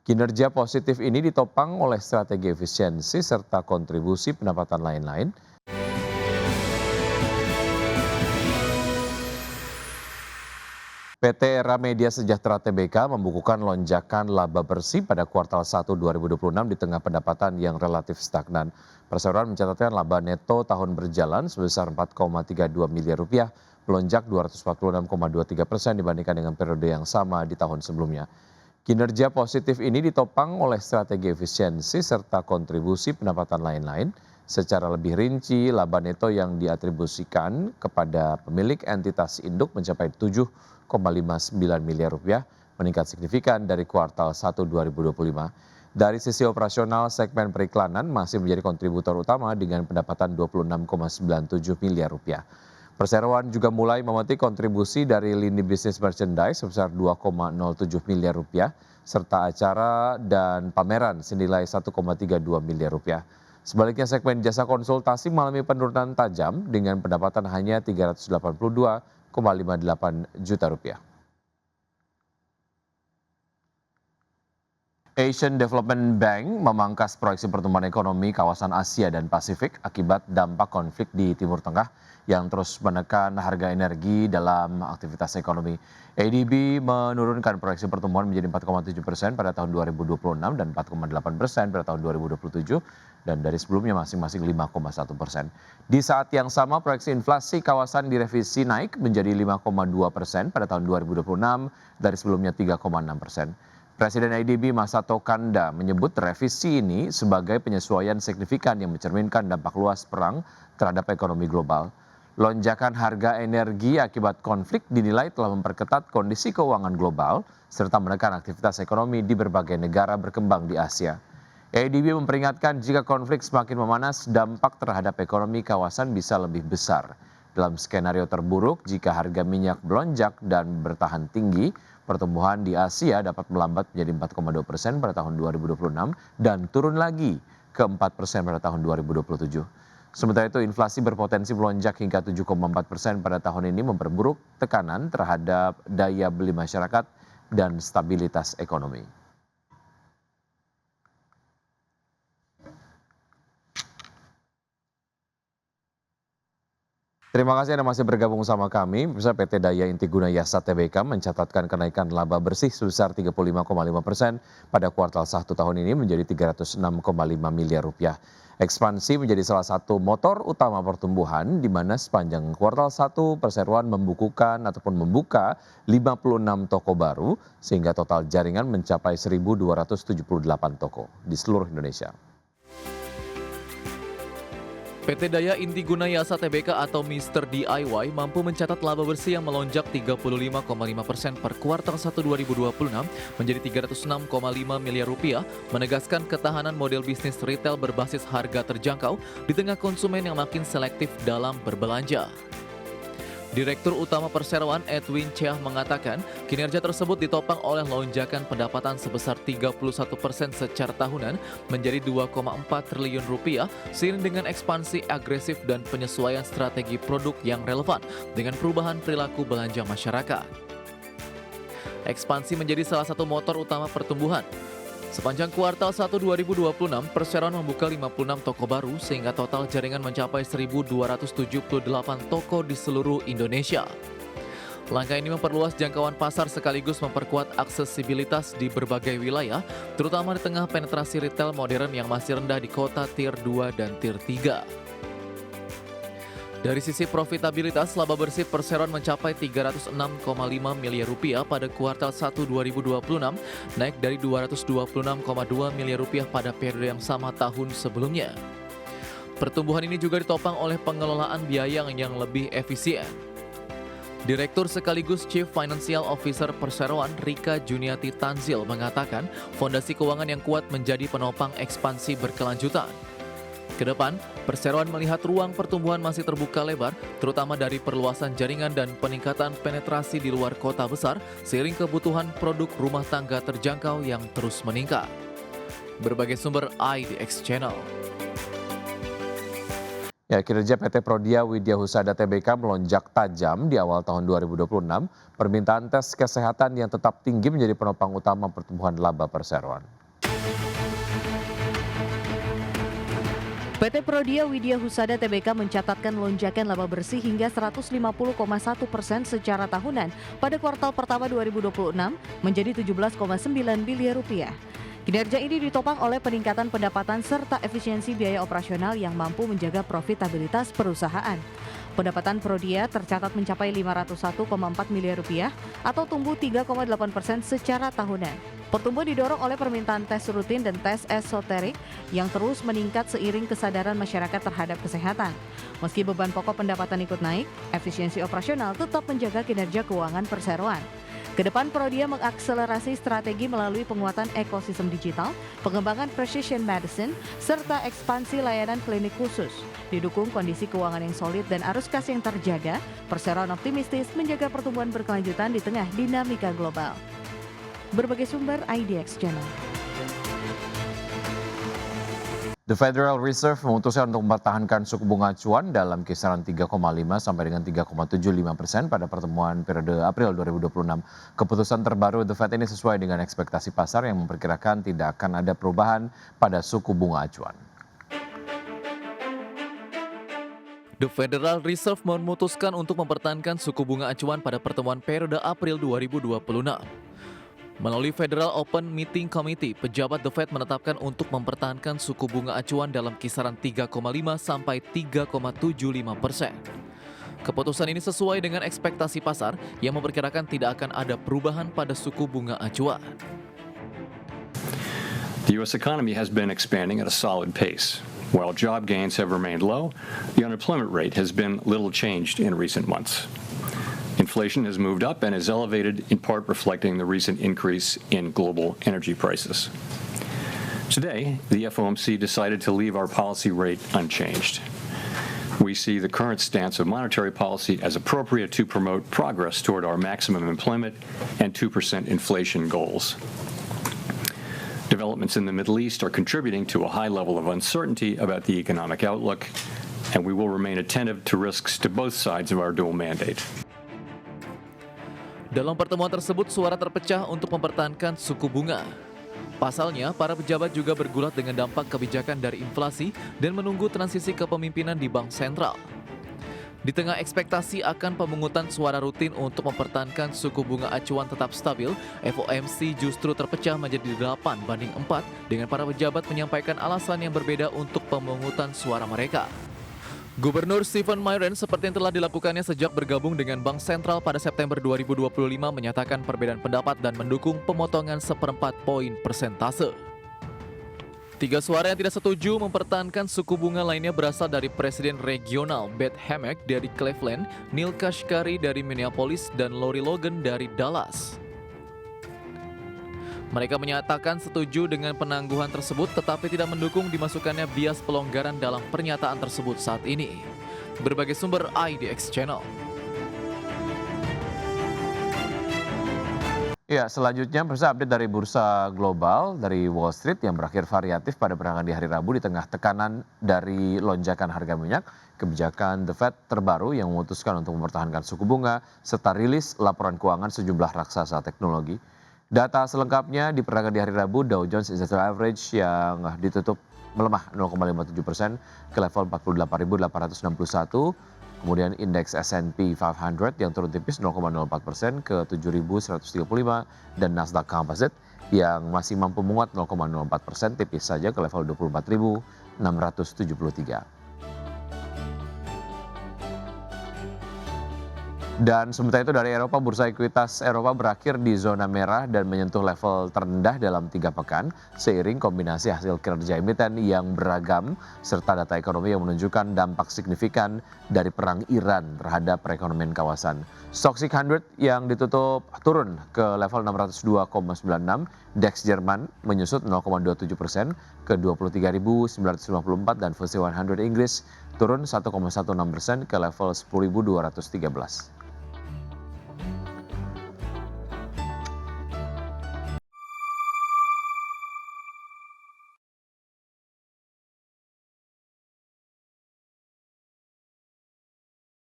Kinerja positif ini ditopang oleh strategi efisiensi serta kontribusi pendapatan lain-lain. PT Era Media Sejahtera Tbk membukukan lonjakan laba bersih pada kuartal 1 2026 di tengah pendapatan yang relatif stagnan. Perseroan mencatatkan laba neto tahun berjalan sebesar 4,32 miliar rupiah, melonjak 246,23% dibandingkan dengan periode yang sama di tahun sebelumnya. Kinerja positif ini ditopang oleh strategi efisiensi serta kontribusi pendapatan lain-lain. Secara lebih rinci, laba neto yang diatribusikan kepada pemilik entitas induk mencapai 7,59 miliar rupiah, meningkat signifikan dari kuartal 1 2025. Dari sisi operasional, segmen periklanan masih menjadi kontributor utama dengan pendapatan 26,97 miliar rupiah. Perseroan juga mulai memetik kontribusi dari lini bisnis merchandise sebesar 2,07 miliar rupiah, serta acara dan pameran senilai 1,32 miliar rupiah. Sebaliknya segmen jasa konsultasi mengalami penurunan tajam dengan pendapatan hanya 382,58 juta rupiah. Asian Development Bank memangkas proyeksi pertumbuhan ekonomi kawasan Asia dan Pasifik akibat dampak konflik di Timur Tengah yang terus menekan harga energi dalam aktivitas ekonomi. ADB menurunkan proyeksi pertumbuhan menjadi 4,7% pada tahun 2026 dan 4,8% pada tahun 2027 dan dari sebelumnya masing-masing 5,1%. Di saat yang sama proyeksi inflasi kawasan direvisi naik menjadi 5,2% pada tahun 2026 dari sebelumnya 3,6%. Presiden ADB Masato Kanda menyebut revisi ini sebagai penyesuaian signifikan yang mencerminkan dampak luas perang terhadap ekonomi global. Lonjakan harga energi akibat konflik dinilai telah memperketat kondisi keuangan global serta menekan aktivitas ekonomi di berbagai negara berkembang di Asia. ADB memperingatkan jika konflik semakin memanas, dampak terhadap ekonomi kawasan bisa lebih besar. Dalam skenario terburuk, jika harga minyak melonjak dan bertahan tinggi, pertumbuhan di Asia dapat melambat menjadi 4,2% pada tahun 2026 dan turun lagi ke 4% pada tahun 2027. Sementara itu, inflasi berpotensi melonjak hingga 7,4% pada tahun ini memperburuk tekanan terhadap daya beli masyarakat dan stabilitas ekonomi. Terima kasih Anda masih bergabung sama kami. PT Daya Intiguna Yasa Tbk mencatatkan kenaikan laba bersih sebesar 35,5% pada kuartal 1 tahun ini menjadi 306,5 miliar rupiah. Ekspansi menjadi salah satu motor utama pertumbuhan di mana sepanjang kuartal 1 perseroan membuka 56 toko baru sehingga total jaringan mencapai 1.278 toko di seluruh Indonesia. PT Daya Intiguna Yasa Tbk atau Mr. DIY mampu mencatat laba bersih yang melonjak 35,5% per kuartal 1 2026 menjadi 306,5 miliar rupiah, menegaskan ketahanan model bisnis retail berbasis harga terjangkau di tengah konsumen yang makin selektif dalam berbelanja. Direktur Utama Perseroan Edwin Chiah mengatakan kinerja tersebut ditopang oleh lonjakan pendapatan sebesar 31% secara tahunan menjadi 2,4 triliun rupiah seiring dengan ekspansi agresif dan penyesuaian strategi produk yang relevan dengan perubahan perilaku belanja masyarakat. Ekspansi menjadi salah satu motor utama pertumbuhan. Sepanjang kuartal 1 2026, Perseroan membuka 56 toko baru sehingga total jaringan mencapai 1.278 toko di seluruh Indonesia. Langkah ini memperluas jangkauan pasar sekaligus memperkuat aksesibilitas di berbagai wilayah, terutama di tengah penetrasi retail modern yang masih rendah di kota Tier 2 dan Tier 3. Dari sisi profitabilitas, laba bersih Perseroan mencapai 306,5 miliar rupiah pada kuartal 1 2026, naik dari 226,2 miliar rupiah pada periode yang sama tahun sebelumnya. Pertumbuhan ini juga ditopang oleh pengelolaan biaya yang lebih efisien. Direktur sekaligus Chief Financial Officer Perseroan Rika Juniati Tanzil mengatakan fondasi keuangan yang kuat menjadi penopang ekspansi berkelanjutan. Kedepan, Perseroan melihat ruang pertumbuhan masih terbuka lebar, terutama dari perluasan jaringan dan peningkatan penetrasi di luar kota besar, seiring kebutuhan produk rumah tangga terjangkau yang terus meningkat. Berbagai sumber IDX Channel. Ya, kinerja PT Prodia Widya Husada Tbk melonjak tajam di awal tahun 2026. Permintaan tes kesehatan yang tetap tinggi menjadi penopang utama pertumbuhan laba Perseroan. PT Prodia Widya Husada Tbk mencatatkan lonjakan laba bersih hingga 150,1% secara tahunan pada kuartal pertama 2026 menjadi 17,9 biliar rupiah. Kinerja ini ditopang oleh peningkatan pendapatan serta efisiensi biaya operasional yang mampu menjaga profitabilitas perusahaan. Pendapatan Prodia tercatat mencapai 501,4 miliar rupiah atau tumbuh 3,8% secara tahunan. Pertumbuhan didorong oleh permintaan tes rutin dan tes esoterik yang terus meningkat seiring kesadaran masyarakat terhadap kesehatan. Meski beban pokok pendapatan ikut naik, efisiensi operasional tetap menjaga kinerja keuangan perseroan. Kedepan Prodia mengakselerasi strategi melalui penguatan ekosistem digital, pengembangan precision medicine, serta ekspansi layanan klinik khusus. Didukung kondisi keuangan yang solid dan arus kas yang terjaga, perseroan optimistis menjaga pertumbuhan berkelanjutan di tengah dinamika global. Berbagai sumber IDX Channel. The Federal Reserve memutuskan untuk mempertahankan suku bunga acuan dalam kisaran 3,5 sampai dengan 3,75% pada pertemuan periode April 2026. Keputusan terbaru The Fed ini sesuai dengan ekspektasi pasar yang memperkirakan tidak akan ada perubahan pada suku bunga acuan. The Federal Reserve memutuskan untuk mempertahankan suku bunga acuan pada pertemuan periode April 2026. Melalui Federal Open Meeting Committee, pejabat The Fed menetapkan untuk mempertahankan suku bunga acuan dalam kisaran 3,5 sampai 3,75%. Keputusan ini sesuai dengan ekspektasi pasar yang memperkirakan tidak akan ada perubahan pada suku bunga acuan. The U.S. economy has been expanding at a solid pace. While job gains have remained low, the unemployment rate has been little changed in recent months. Inflation has moved up and is elevated, in part reflecting the recent increase in global energy prices. Today, the FOMC decided to leave our policy rate unchanged. We see the current stance of monetary policy as appropriate to promote progress toward our maximum employment and 2% inflation goals. Developments in the Middle East are contributing to a high level of uncertainty about the economic outlook, and we will remain attentive to risks to both sides of our dual mandate. Dalam pertemuan tersebut, suara terpecah untuk mempertahankan suku bunga. Pasalnya, para pejabat juga bergulat dengan dampak kebijakan dari inflasi dan menunggu transisi kepemimpinan di Bank Sentral. Di tengah ekspektasi akan pemungutan suara rutin untuk mempertahankan suku bunga acuan tetap stabil, FOMC justru terpecah menjadi 8-4 dengan para pejabat menyampaikan alasan yang berbeda untuk pemungutan suara mereka. Gubernur Stephen Mnuchin seperti yang telah dilakukannya sejak bergabung dengan Bank Sentral pada September 2025 menyatakan perbedaan pendapat dan mendukung pemotongan 1/4 poin persentase. 3 suara yang tidak setuju mempertahankan suku bunga lainnya berasal dari Presiden Regional Beth Hammack dari Cleveland, Neil Kashkari dari Minneapolis, dan Lori Logan dari Dallas. Mereka menyatakan setuju dengan penangguhan tersebut tetapi tidak mendukung dimasukkannya bias pelonggaran dalam pernyataan tersebut saat ini. Berbagai sumber IDX Channel. Ya, selanjutnya pemirsa update dari bursa global dari Wall Street yang berakhir variatif pada perangan di hari Rabu di tengah tekanan dari lonjakan harga minyak, kebijakan The Fed terbaru yang memutuskan untuk mempertahankan suku bunga serta rilis laporan keuangan sejumlah raksasa teknologi. Data selengkapnya diperkirakan di hari Rabu, Dow Jones Industrial Average yang ditutup melemah 0,57% ke level 48.861. Kemudian indeks S&P 500 yang turun tipis 0,04% ke 7.135 dan Nasdaq Composite yang masih mampu menguat 0,04% tipis saja ke level 24.673. Dan sementara itu dari Eropa, bursa ekuitas Eropa berakhir di zona merah dan menyentuh level terendah dalam 3 pekan seiring kombinasi hasil kinerja emiten yang beragam serta data ekonomi yang menunjukkan dampak signifikan dari perang Iran terhadap perekonomian kawasan. Stoxx 100 yang ditutup turun ke level 602,96, DAX Jerman menyusut 0,27% ke 23.954 dan FTSE 100 Inggris turun 1,16% ke level 10.213.